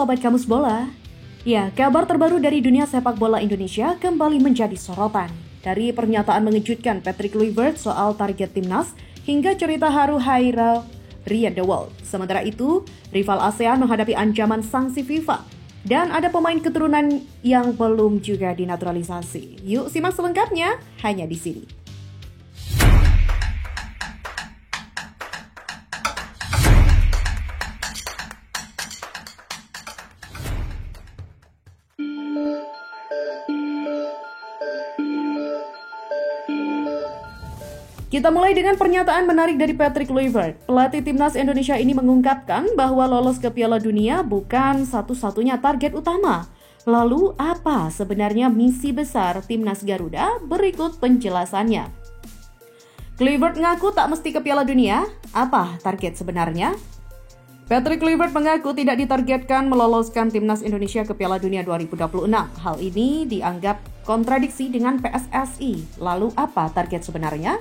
Sobat Kamus Bola. Ya, kabar terbaru dari dunia sepak bola Indonesia kembali menjadi sorotan. Dari pernyataan mengejutkan Patrick Kluivert soal target timnas, hingga cerita haru Hairo Riyad The World. Sementara itu, rival ASEAN menghadapi ancaman sanksi FIFA. Dan ada pemain keturunan yang belum juga dinaturalisasi. Yuk simak selengkapnya, hanya di sini. Kita mulai dengan pernyataan menarik dari Patrick Kluivert. Pelatih timnas Indonesia ini mengungkapkan bahwa lolos ke Piala Dunia bukan satu-satunya target utama. Lalu apa sebenarnya misi besar timnas Garuda? Berikut penjelasannya. Kluivert mengaku tak mesti ke Piala Dunia. Apa target sebenarnya? Patrick Kluivert mengaku tidak ditargetkan meloloskan timnas Indonesia ke Piala Dunia 2026. Hal ini dianggap kontradiksi dengan PSSI. Lalu apa target sebenarnya?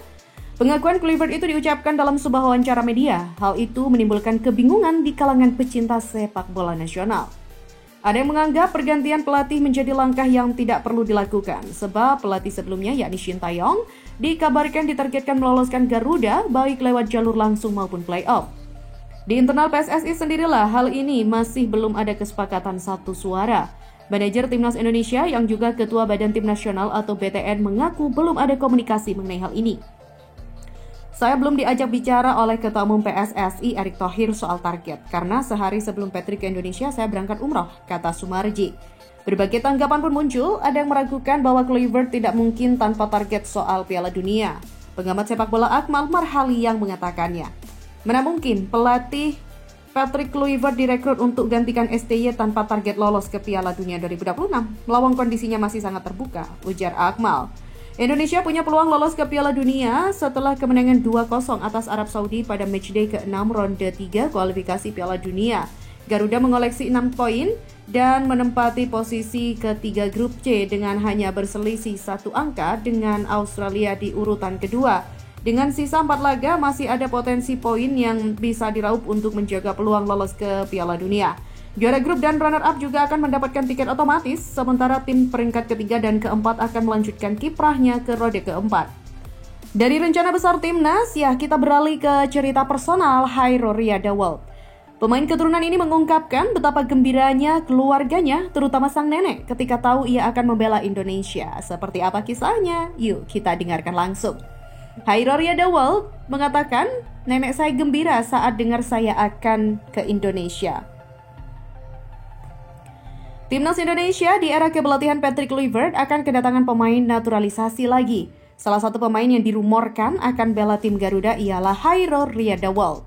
Pengakuan Kluivert itu diucapkan dalam sebuah wawancara media. Hal itu menimbulkan kebingungan di kalangan pecinta sepak bola nasional. Ada yang menganggap pergantian pelatih menjadi langkah yang tidak perlu dilakukan, sebab pelatih sebelumnya yakni Shin Tae-yong dikabarkan ditargetkan meloloskan Garuda baik lewat jalur langsung maupun play-off. Di internal PSSI sendirilah hal ini masih belum ada kesepakatan satu suara. Manajer Timnas Indonesia yang juga Ketua Badan Tim Nasional atau BTN mengaku belum ada komunikasi mengenai hal ini. Saya belum diajak bicara oleh Ketua Umum PSSI Erick Thohir soal target, karena sehari sebelum Patrick ke Indonesia saya berangkat umroh, kata Sumarji. Berbagai tanggapan pun muncul, ada yang meragukan bahwa Kluivert tidak mungkin tanpa target soal Piala Dunia. Pengamat sepak bola Akmal Marhali yang mengatakannya. Mana mungkin pelatih Patrick Kluivert direkrut untuk gantikan STY tanpa target lolos ke Piala Dunia 2026? Lawang kondisinya masih sangat terbuka, ujar Akmal. Indonesia punya peluang lolos ke Piala Dunia setelah kemenangan 2-0 atas Arab Saudi pada matchday ke-6 ronde 3 kualifikasi Piala Dunia. Garuda mengoleksi 6 poin dan menempati posisi ketiga grup C dengan hanya berselisih 1 angka dengan Australia di urutan kedua. Dengan sisa 4 laga masih ada potensi poin yang bisa diraup untuk menjaga peluang lolos ke Piala Dunia. Juara grup dan runner-up juga akan mendapatkan tiket otomatis, sementara tim peringkat ketiga dan keempat akan melanjutkan kiprahnya ke ronde keempat. Dari rencana besar timnas, kita beralih ke cerita personal Hairo Riyad The World. Pemain keturunan ini mengungkapkan betapa gembiranya keluarganya, terutama sang nenek, ketika tahu ia akan membela Indonesia. Seperti apa kisahnya? Yuk kita dengarkan langsung. Hairo Riyad The World mengatakan, nenek saya gembira saat dengar saya akan ke Indonesia. Timnas Indonesia di era kepelatihan Patrick Kluivert akan kedatangan pemain naturalisasi lagi. Salah satu pemain yang dirumorkan akan bela tim Garuda ialah Hairo Riyad The World.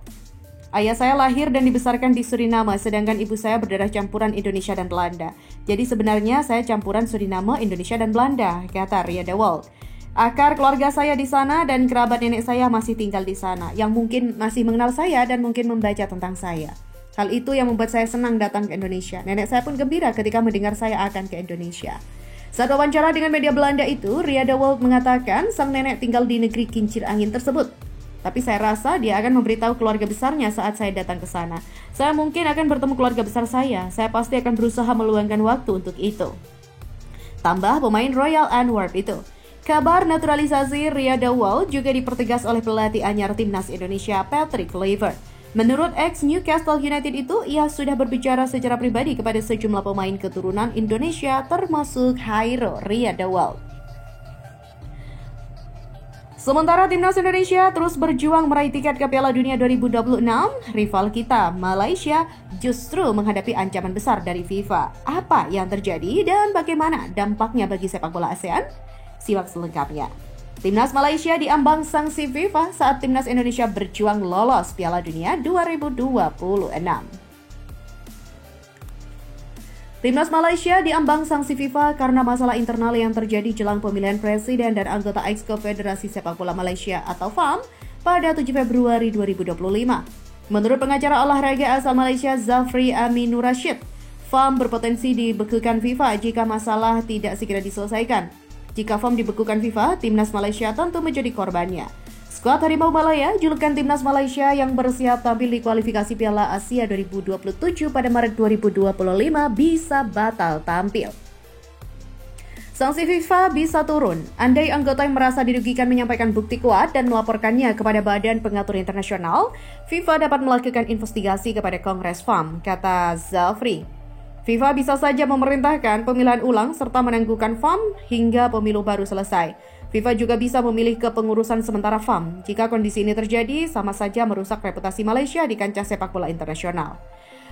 Ayah saya lahir dan dibesarkan di Suriname, sedangkan ibu saya berdarah campuran Indonesia dan Belanda. Jadi sebenarnya saya campuran Suriname, Indonesia, dan Belanda, kata Riyad The World. Akar keluarga saya di sana dan kerabat nenek saya masih tinggal di sana, yang mungkin masih mengenal saya dan mungkin membaca tentang saya. Hal itu yang membuat saya senang datang ke Indonesia. Nenek saya pun gembira ketika mendengar saya akan ke Indonesia. Saat wawancara dengan media Belanda itu, Riyad The World mengatakan sang nenek tinggal di negeri kincir angin tersebut. Tapi saya rasa dia akan memberitahu keluarga besarnya saat saya datang ke sana. Saya mungkin akan bertemu keluarga besar saya. Saya pasti akan berusaha meluangkan waktu untuk itu. Tambah pemain Royal Antwerp itu. Kabar naturalisasi Riyad The World juga dipertegas oleh pelatih anyar timnas Indonesia Patrick Kluivert. Menurut ex-Newcastle United itu, ia sudah berbicara secara pribadi kepada sejumlah pemain keturunan Indonesia termasuk Hairo Riyad The World. Sementara timnas Indonesia terus berjuang meraih tiket ke Piala Dunia 2026, rival kita, Malaysia, justru menghadapi ancaman besar dari FIFA. Apa yang terjadi dan bagaimana dampaknya bagi sepak bola ASEAN? Simak selengkapnya. Timnas Malaysia diambang sanksi FIFA saat Timnas Indonesia berjuang lolos Piala Dunia 2026. Timnas Malaysia diambang sanksi FIFA karena masalah internal yang terjadi jelang pemilihan presiden dan anggota Exco Federasi Sepak Bola Malaysia atau FAM pada 7 Februari 2025. Menurut pengacara olahraga asal Malaysia Zafri Aminur Rashid, FAM berpotensi dibekukan FIFA jika masalah tidak segera diselesaikan. Jika FAM dibekukan FIFA, Timnas Malaysia tentu menjadi korbannya. Skuad Harimau Malaya, julukan timnas Malaysia yang bersiap tampil di kualifikasi Piala Asia 2027 pada Maret 2025 bisa batal tampil. Sanksi FIFA bisa turun, andai anggota yang merasa dirugikan menyampaikan bukti kuat dan melaporkannya kepada Badan Pengatur Internasional, FIFA dapat melakukan investigasi kepada Kongres FAM, kata Zafri. FIFA bisa saja memerintahkan pemilihan ulang serta menangguhkan FAM hingga pemilu baru selesai. FIFA juga bisa memilih kepengurusan sementara FAM. Jika kondisi ini terjadi, sama saja merusak reputasi Malaysia di kancah sepak bola internasional.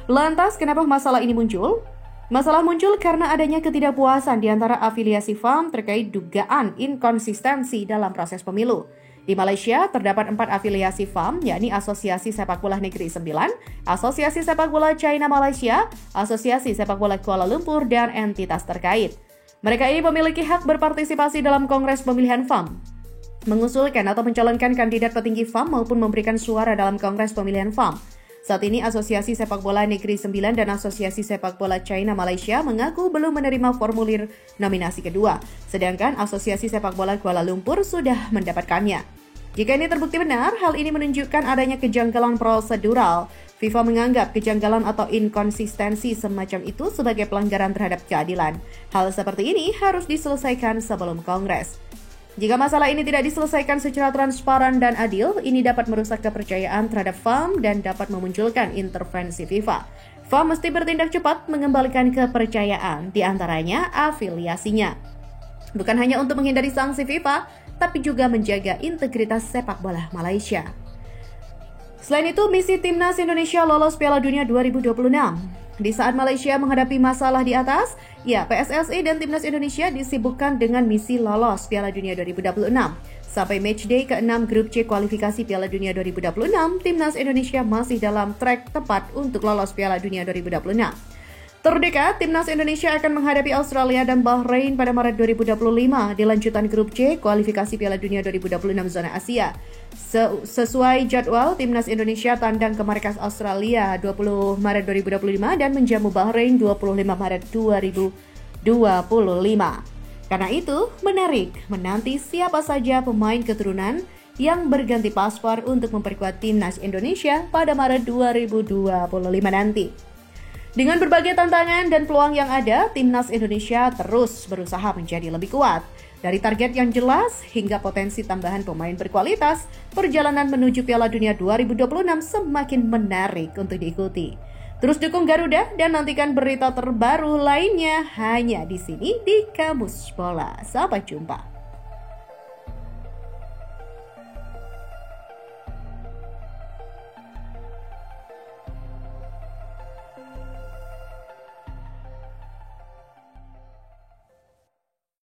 Lantas, kenapa masalah ini muncul? Masalah muncul karena adanya ketidakpuasan di antara afiliasi FAM terkait dugaan inkonsistensi dalam proses pemilu. Di Malaysia, terdapat 4 afiliasi FAM, yakni Asosiasi Sepak Bola Negeri Sembilan, Asosiasi Sepak Bola China Malaysia, Asosiasi Sepak Bola Kuala Lumpur, dan entitas terkait. Mereka ini memiliki hak berpartisipasi dalam Kongres Pemilihan FAM, mengusulkan atau mencalonkan kandidat petinggi FAM maupun memberikan suara dalam Kongres Pemilihan FAM. Saat ini Asosiasi Sepak Bola Negeri Sembilan dan Asosiasi Sepak Bola China Malaysia mengaku belum menerima formulir nominasi kedua, sedangkan Asosiasi Sepak Bola Kuala Lumpur sudah mendapatkannya. Jika ini terbukti benar, hal ini menunjukkan adanya kejanggalan prosedural. FIFA menganggap kejanggalan atau inkonsistensi semacam itu sebagai pelanggaran terhadap keadilan. Hal seperti ini harus diselesaikan sebelum Kongres. Jika masalah ini tidak diselesaikan secara transparan dan adil, ini dapat merusak kepercayaan terhadap FAM dan dapat memunculkan intervensi FIFA. FAM mesti bertindak cepat mengembalikan kepercayaan, di antaranya afiliasinya. Bukan hanya untuk menghindari sanksi FIFA, tapi juga menjaga integritas sepak bola Malaysia. Selain itu, misi Timnas Indonesia lolos Piala Dunia 2026. Di saat Malaysia menghadapi masalah di atas, PSSI dan Timnas Indonesia disibukkan dengan misi lolos Piala Dunia 2026. Sampai matchday ke-6 Grup C kualifikasi Piala Dunia 2026, Timnas Indonesia masih dalam trek tepat untuk lolos Piala Dunia 2026. Terdekat, Timnas Indonesia akan menghadapi Australia dan Bahrain pada Maret 2025 di lanjutan Grup C kualifikasi Piala Dunia 2026 zona Asia. Sesuai jadwal, Timnas Indonesia tandang ke markas Australia 20 Maret 2025 dan menjamu Bahrain 25 Maret 2025. Karena itu, menarik menanti siapa saja pemain keturunan yang berganti paspor untuk memperkuat Timnas Indonesia pada Maret 2025 nanti. Dengan berbagai tantangan dan peluang yang ada, Timnas Indonesia terus berusaha menjadi lebih kuat. Dari target yang jelas hingga potensi tambahan pemain berkualitas, perjalanan menuju Piala Dunia 2026 semakin menarik untuk diikuti. Terus dukung Garuda dan nantikan berita terbaru lainnya hanya di sini di Kamus Bola. Sampai jumpa.